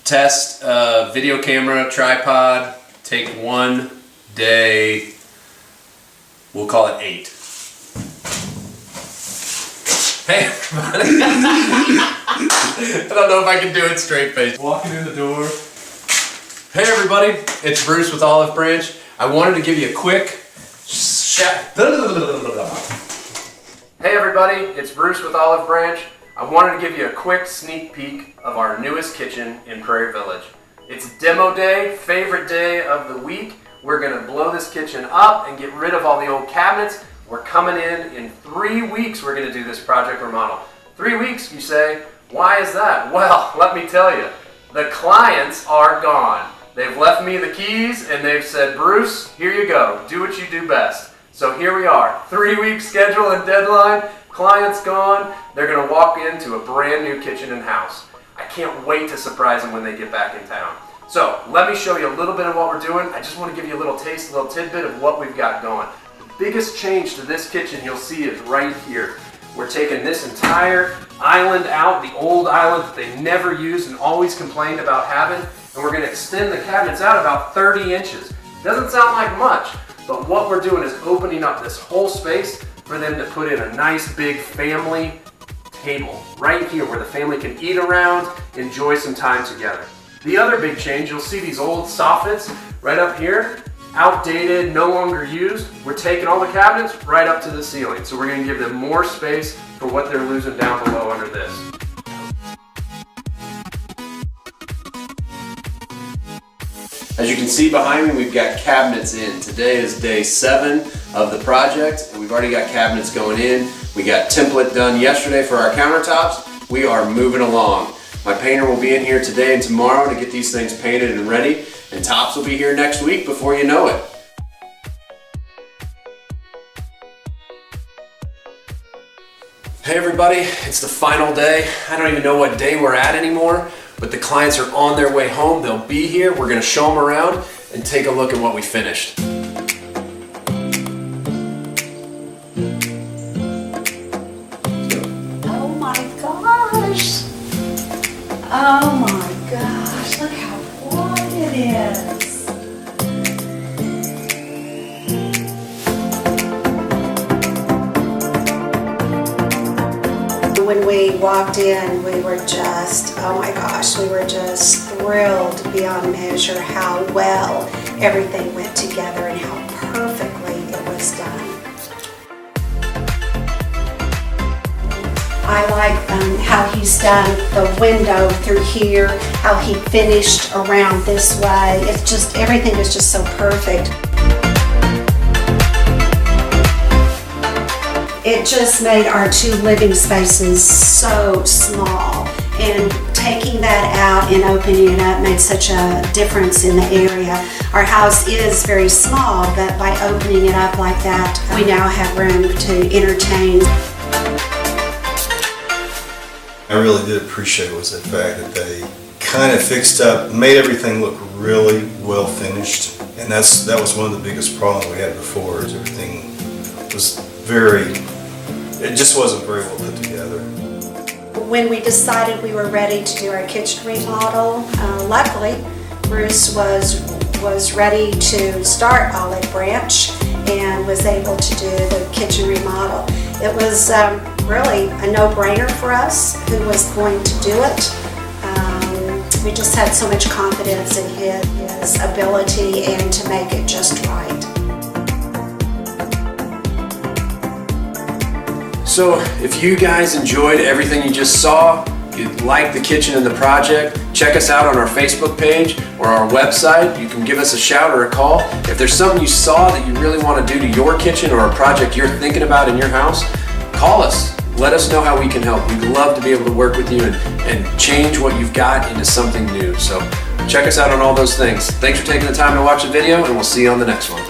Test video camera, tripod, take 1 day, we'll call it 8. Hey everybody. I don't know if I can do it straight face. Walking in the door. Hey everybody, it's Bruce with Olive Branch. I wanted to give you a quick Hey everybody, it's Bruce with Olive Branch. I wanted to give you a quick sneak peek of our newest kitchen in Prairie Village. It's demo day, favorite day of the week. We're gonna blow this kitchen up and get rid of all the old cabinets. We're coming in 3 weeks. We're gonna do this project remodel. 3 weeks, you say, why is that? Well, let me tell you, the clients are gone. They've left me the keys and they've said, Bruce, here you go, do what you do best. So here we are, 3-week schedule and deadline, client's gone, they're gonna walk into a brand new kitchen and house. I can't wait to surprise them when they get back in town. So let me show you a little bit of what we're doing. I just wanna give you a little taste, a little tidbit of what we've got going. The biggest change to this kitchen you'll see is right here. We're taking this entire island out, the old island that they never used and always complained about having, and we're gonna extend the cabinets out about 30 inches. Doesn't sound like much, but what we're doing is opening up this whole space for them to put in a nice big family table right here where the family can eat around, enjoy some time together. The other big change, you'll see these old soffits right up here, outdated, no longer used. We're taking all the cabinets right up to the ceiling, so we're gonna give them more space for what they're losing down below under this. As you can see behind me, we've got cabinets in. Today is day 7 of the project, and we've already got cabinets going in. We got template done yesterday for our countertops. We are moving along. My painter will be in here today and tomorrow to get these things painted and ready, and tops will be here next week before you know it. Hey everybody, it's the final day. I don't even know what day we're at anymore, but the clients are on their way home. They'll be here. We're gonna show them around and take a look at what we finished. Oh my gosh. Oh my gosh, look how wide it is. When we walked in, we were just, oh my gosh, we were just thrilled beyond measure how well everything went together and how perfectly it was done. I like how he's done the window through here, how he finished around this way. It's just, everything is just so perfect. It just made our 2 living spaces so small, and taking that out and opening it up made such a difference in the area. Our house is very small, but by opening it up like that, we now have room to entertain. I really did appreciate was the fact that they kind of fixed up, made everything look really well finished, and that was one of the biggest problems we had before, is everything was it just wasn't very well put together. When we decided we were ready to do our kitchen remodel, luckily Bruce was ready to start Olive Branch and was able to do the kitchen remodel. It was really a no-brainer for us who was going to do it. We just had so much confidence in his ability and to make it just right. So if you guys enjoyed everything you just saw, you liked the kitchen and the project, check us out on our Facebook page or our website. You can give us a shout or a call. If there's something you saw that you really want to do to your kitchen or a project you're thinking about in your house, call us. Let us know how we can help. We'd love to be able to work with you and change what you've got into something new. So check us out on all those things. Thanks for taking the time to watch the video, and we'll see you on the next one.